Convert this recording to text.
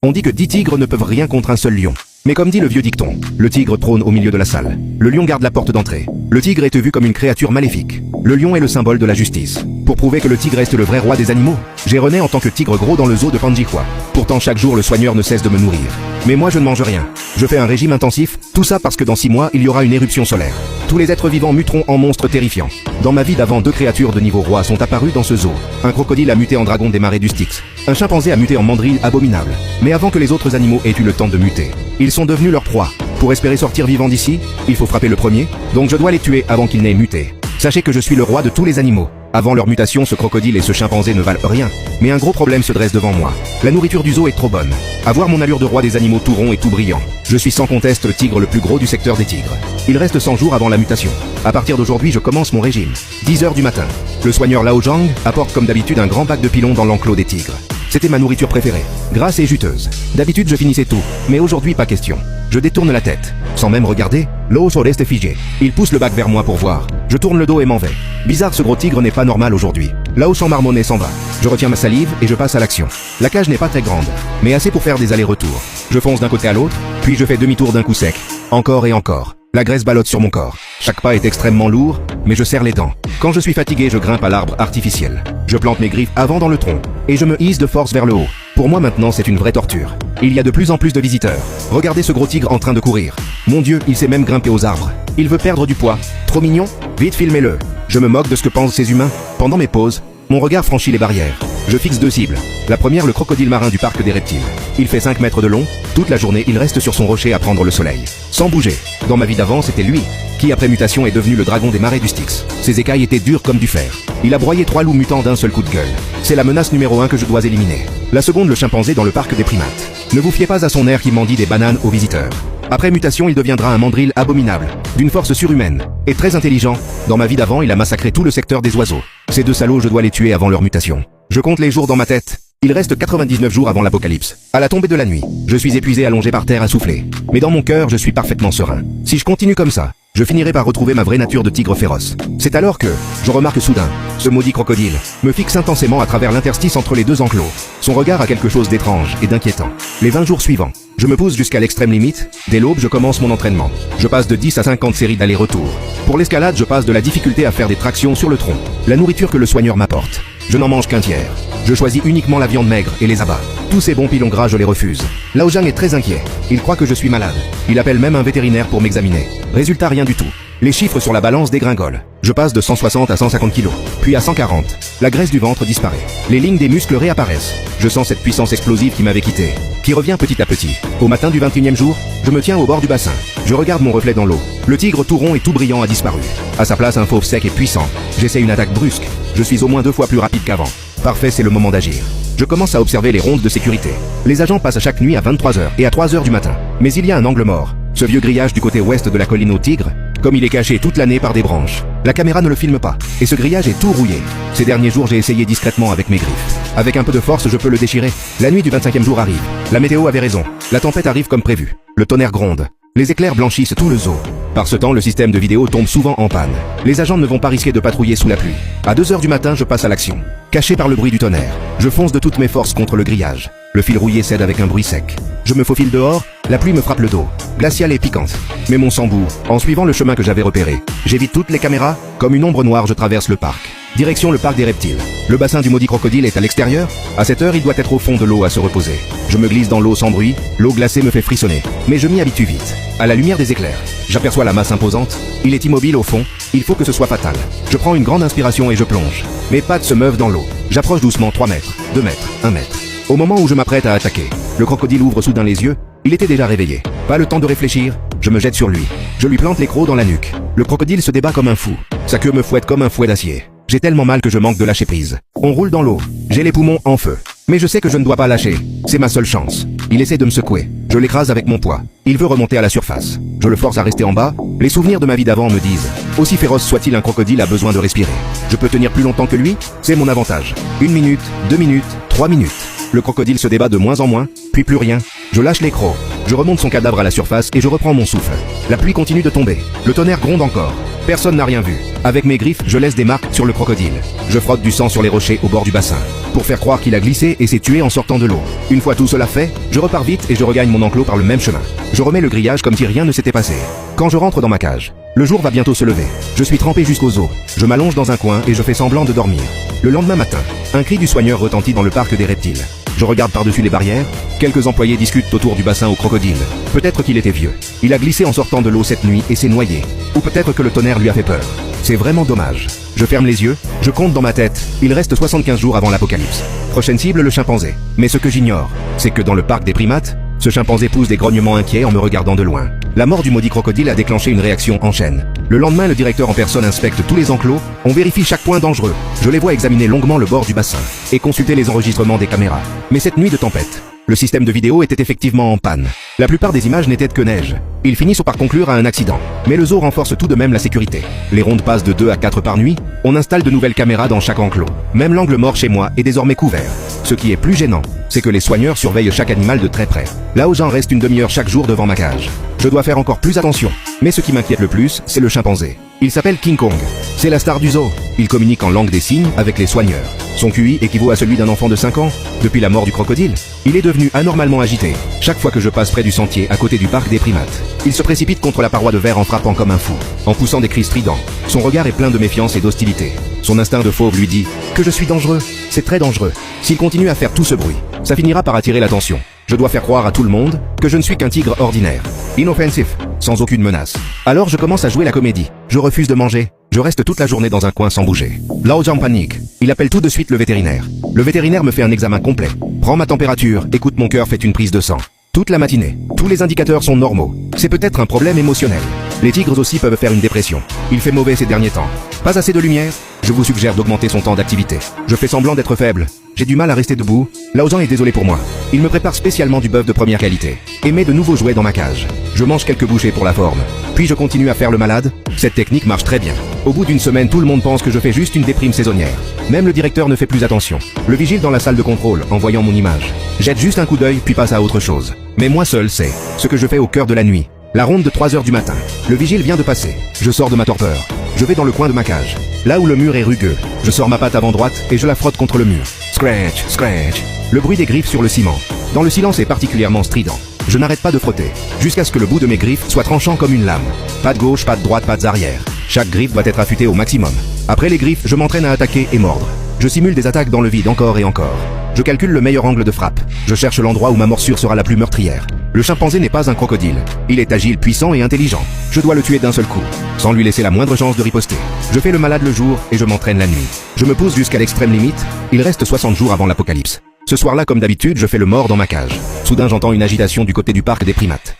On dit que 10 tigres ne peuvent rien contre un seul lion. Mais comme dit le vieux dicton, le tigre trône au milieu de la salle. Le lion garde la porte d'entrée. Le tigre est vu comme une créature maléfique. Le lion est le symbole de la justice. Pour prouver que le tigre reste le vrai roi des animaux, j'ai rené en tant que tigre gros dans le zoo de Panjihua. Pourtant chaque jour le soigneur ne cesse de me nourrir. Mais moi je ne mange rien. Je fais un régime intensif, tout ça parce que dans 6 mois il y aura une éruption solaire. Tous les êtres vivants muteront en monstres terrifiants. Dans ma vie d'avant, 2 créatures de niveau roi sont apparues dans ce zoo. Un crocodile a muté en dragon des marais du Styx. Un chimpanzé a muté en mandrille abominable. Mais avant que les autres animaux aient eu le temps de muter, ils sont devenus leur proie. Pour espérer sortir vivant d'ici, il faut frapper le premier, donc je dois les tuer avant qu'ils n'aient muté. Sachez que je suis le roi de tous les animaux. Avant leur mutation, ce crocodile et ce chimpanzé ne valent rien, mais un gros problème se dresse devant moi. La nourriture du zoo est trop bonne. Avoir mon allure de roi des animaux tout rond et tout brillant. Je suis sans conteste le tigre le plus gros du secteur des tigres. Il reste 100 jours avant la mutation. À partir d'aujourd'hui, je commence mon régime. 10 heures du matin. Le soigneur Lao Zhang apporte comme d'habitude un grand bac de pilons dans l'enclos des tigres. C'était ma nourriture préférée, grasse et juteuse. D'habitude je finissais tout, mais aujourd'hui pas question. Je détourne la tête. Sans même regarder, l'oso reste figé. Il pousse le bac vers moi pour voir. Je tourne le dos et m'en vais. Bizarre, ce gros tigre n'est pas normal aujourd'hui. Lao sans marmonner s'en va. Je retiens ma salive et je passe à l'action. La cage n'est pas très grande, mais assez pour faire des allers-retours. Je fonce d'un côté à l'autre, puis je fais demi-tour d'un coup sec. Encore et encore. La graisse ballotte sur mon corps. Chaque pas est extrêmement lourd, mais je serre les dents. Quand je suis fatigué, je grimpe à l'arbre artificiel. Je plante mes griffes avant dans le tronc, et je me hisse de force vers le haut. Pour moi maintenant, c'est une vraie torture. Il y a de plus en plus de visiteurs. Regardez ce gros tigre en train de courir. Mon Dieu, il sait même grimper aux arbres. Il veut perdre du poids. Trop mignon? Vite, filmez-le. Je me moque de ce que pensent ces humains. Pendant mes pauses, mon regard franchit les barrières. Je fixe 2 cibles. La première, le crocodile marin du parc des reptiles. Il fait 5 mètres de long. Toute la journée, il reste sur son rocher à prendre le soleil. Sans bouger. Dans ma vie d'avant, c'était lui qui, après mutation, est devenu le dragon des marais du Styx. Ses écailles étaient dures comme du fer. Il a broyé 3 loups mutants d'un seul coup de gueule. C'est la menace numéro 1 que je dois éliminer. La seconde, le chimpanzé dans le parc des primates. Ne vous fiez pas à son air qui mendie des bananes aux visiteurs. Après mutation, il deviendra un mandrill abominable, d'une force surhumaine, et très intelligent. Dans ma vie d'avant, il a massacré tout le secteur des oiseaux. Ces 2 salauds, je dois les tuer avant leur mutation. Je compte les jours dans ma tête. Il reste 99 jours avant l'apocalypse. À la tombée de la nuit, je suis épuisé allongé par terre à souffler. Mais dans mon cœur, je suis parfaitement serein. Si je continue comme ça, je finirai par retrouver ma vraie nature de tigre féroce. C'est alors que, je remarque soudain, ce maudit crocodile me fixe intensément à travers l'interstice entre les 2 enclos. Son regard a quelque chose d'étrange et d'inquiétant. Les 20 jours suivants, je me pousse jusqu'à l'extrême limite. Dès l'aube, je commence mon entraînement. Je passe de 10 à 50 séries d'aller-retour. Pour l'escalade, je passe de la difficulté à faire des tractions sur le tronc. La nourriture que le soigneur m'apporte, je n'en mange qu'un tiers. Je choisis uniquement la viande maigre et les abats. Tous ces bons pilons gras, je les refuse. Lao Zhang est très inquiet. Il croit que je suis malade. Il appelle même un vétérinaire pour m'examiner. Résultat, rien du tout. Les chiffres sur la balance dégringolent. Je passe de 160 à 150 kg, puis à 140. La graisse du ventre disparaît. Les lignes des muscles réapparaissent. Je sens cette puissance explosive qui m'avait quitté, qui revient petit à petit. Au matin du 21e jour, je me tiens au bord du bassin. Je regarde mon reflet dans l'eau. Le tigre tout rond et tout brillant a disparu. À sa place, un fauve sec et puissant. J'essaie une attaque brusque. Je suis au moins 2 fois plus rapide qu'avant. Parfait, c'est le moment d'agir. Je commence à observer les rondes de sécurité. Les agents passent chaque nuit à 23h et à 3h du matin. Mais il y a un angle mort. Ce vieux grillage du côté ouest de la colline aux tigres, comme il est caché toute l'année par des branches. La caméra ne le filme pas, et ce grillage est tout rouillé. Ces derniers jours, j'ai essayé discrètement avec mes griffes. Avec un peu de force, je peux le déchirer. La nuit du 25e jour arrive. La météo avait raison. La tempête arrive comme prévu. Le tonnerre gronde. Les éclairs blanchissent tout le zoo. Par ce temps, le système de vidéo tombe souvent en panne. Les agents ne vont pas risquer de patrouiller sous la pluie. À 2h du matin, je passe à l'action. Caché par le bruit du tonnerre, je fonce de toutes mes forces contre le grillage. Le fil rouillé cède avec un bruit sec. Je me faufile dehors, la pluie me frappe le dos. Glaciale et piquante. Mais mon sang bout, en suivant le chemin que j'avais repéré. J'évite toutes les caméras, comme une ombre noire je traverse le parc. Direction le parc des reptiles. Le bassin du maudit crocodile est à l'extérieur. À cette heure, il doit être au fond de l'eau à se reposer. Je me glisse dans l'eau sans bruit, l'eau glacée me fait frissonner. Mais je m'y habitue vite. À la lumière des éclairs, j'aperçois la masse imposante. Il est immobile au fond, il faut que ce soit fatal. Je prends une grande inspiration et je plonge. Mes pattes se meuvent dans l'eau. J'approche doucement 3 mètres, 2 mètres, 1 mètre. Au moment où je m'apprête à attaquer, le crocodile ouvre soudain les yeux. Il était déjà réveillé. Pas le temps de réfléchir, je me jette sur lui. Je lui plante les crocs dans la nuque. Le crocodile se débat comme un fou. Sa queue me fouette comme un fouet d'acier. J'ai tellement mal que je manque de lâcher prise. On roule dans l'eau. J'ai les poumons en feu. Mais je sais que je ne dois pas lâcher. C'est ma seule chance. Il essaie de me secouer. Je l'écrase avec mon poids. Il veut remonter à la surface. Je le force à rester en bas. Les souvenirs de ma vie d'avant me disent, aussi féroce soit-il, un crocodile a besoin de respirer. Je peux tenir plus longtemps que lui, c'est mon avantage. 1 minute, 2 minutes, 3 minutes. Le crocodile se débat de moins en moins, puis plus rien. Je lâche les crocs. Je remonte son cadavre à la surface et je reprends mon souffle. La pluie continue de tomber. Le tonnerre gronde encore. Personne n'a rien vu. Avec mes griffes, je laisse des marques sur le crocodile. Je frotte du sang sur les rochers au bord du bassin, pour faire croire qu'il a glissé et s'est tué en sortant de l'eau. Une fois tout cela fait, je repars vite et je regagne mon enclos par le même chemin. Je remets le grillage comme si rien ne s'était passé. Quand je rentre dans ma cage, le jour va bientôt se lever. Je suis trempé jusqu'aux os. Je m'allonge dans un coin et je fais semblant de dormir. Le lendemain matin, un cri du soigneur retentit dans le parc des reptiles. Je regarde par-dessus les barrières. Quelques employés discutent autour du bassin au crocodile. Peut-être qu'il était vieux. Il a glissé en sortant de l'eau cette nuit et s'est noyé. Ou peut-être que le tonnerre lui a fait peur. C'est vraiment dommage. Je ferme les yeux, je compte dans ma tête. Il reste 75 jours avant l'apocalypse. Prochaine cible, le chimpanzé. Mais ce que j'ignore, c'est que dans le parc des primates, ce chimpanzé pousse des grognements inquiets en me regardant de loin. La mort du maudit crocodile a déclenché une réaction en chaîne. Le lendemain, le directeur en personne inspecte tous les enclos, on vérifie chaque point dangereux. Je les vois examiner longuement le bord du bassin et consulter les enregistrements des caméras. Mais cette nuit de tempête, le système de vidéo était effectivement en panne. La plupart des images n'étaient que neige. Ils finissent par conclure à un accident. Mais le zoo renforce tout de même la sécurité. Les rondes passent de 2 à 4 par nuit. On installe de nouvelles caméras dans chaque enclos. Même l'angle mort chez moi est désormais couvert. Ce qui est plus gênant, c'est que les soigneurs surveillent chaque animal de très près. Là où j'en reste une demi-heure chaque jour devant ma cage. Je dois faire encore plus attention. Mais ce qui m'inquiète le plus, c'est le chimpanzé. Il s'appelle King Kong. C'est la star du zoo. Il communique en langue des signes avec les soigneurs. Son QI équivaut à celui d'un enfant de 5 ans. Depuis la mort du crocodile, il est devenu anormalement agité. Chaque fois que je passe près du sentier à côté du parc des primates, il se précipite contre la paroi de verre en frappant comme un fou, en poussant des cris stridents. Son regard est plein de méfiance et d'hostilité. Son instinct de fauve lui dit que je suis dangereux. C'est très dangereux. S'il continue à faire tout ce bruit, ça finira par attirer l'attention. Je dois faire croire à tout le monde que je ne suis qu'un tigre ordinaire, inoffensif, sans aucune menace. Alors je commence à jouer la comédie. Je refuse de manger. Je reste toute la journée dans un coin sans bouger. Lao Zhang panique. Il appelle tout de suite le vétérinaire. Le vétérinaire me fait un examen complet. Prend ma température, écoute mon cœur, fait une prise de sang. Toute la matinée, tous les indicateurs sont normaux. C'est peut-être un problème émotionnel. Les tigres aussi peuvent faire une dépression. Il fait mauvais ces derniers temps. Pas assez de lumière? Je vous suggère d'augmenter son temps d'activité. Je fais semblant d'être faible. J'ai du mal à rester debout. Lao Zhang est désolé pour moi. Il me prépare spécialement du bœuf de première qualité. Et met de nouveaux jouets dans ma cage. Je mange quelques bouchées pour la forme. Puis je continue à faire le malade. Cette technique marche très bien. Au bout d'une semaine, tout le monde pense que je fais juste une déprime saisonnière. Même le directeur ne fait plus attention. Le vigile dans la salle de contrôle, en voyant mon image, jette juste un coup d'œil puis passe à autre chose. Mais moi seul sais ce que je fais au cœur de la nuit. La ronde de 3 heures du matin. Le vigile vient de passer. Je sors de ma torpeur. Je vais dans le coin de ma cage. Là où le mur est rugueux. Je sors ma patte avant droite et je la frotte contre le mur. Scratch, scratch. Le bruit des griffes sur le ciment. Dans le silence est particulièrement strident. Je n'arrête pas de frotter, jusqu'à ce que le bout de mes griffes soit tranchant comme une lame. Patte gauche, patte droite, pattes arrière. Chaque griffe doit être affûtée au maximum. Après les griffes, je m'entraîne à attaquer et mordre. Je simule des attaques dans le vide encore et encore. Je calcule le meilleur angle de frappe. Je cherche l'endroit où ma morsure sera la plus meurtrière. Le chimpanzé n'est pas un crocodile. Il est agile, puissant et intelligent. Je dois le tuer d'un seul coup, sans lui laisser la moindre chance de riposter. Je fais le malade le jour et je m'entraîne la nuit. Je me pousse jusqu'à l'extrême limite. Il reste 60 jours avant l'apocalypse. Ce soir-là, comme d'habitude, je fais le mort dans ma cage. Soudain, j'entends une agitation du côté du parc des primates.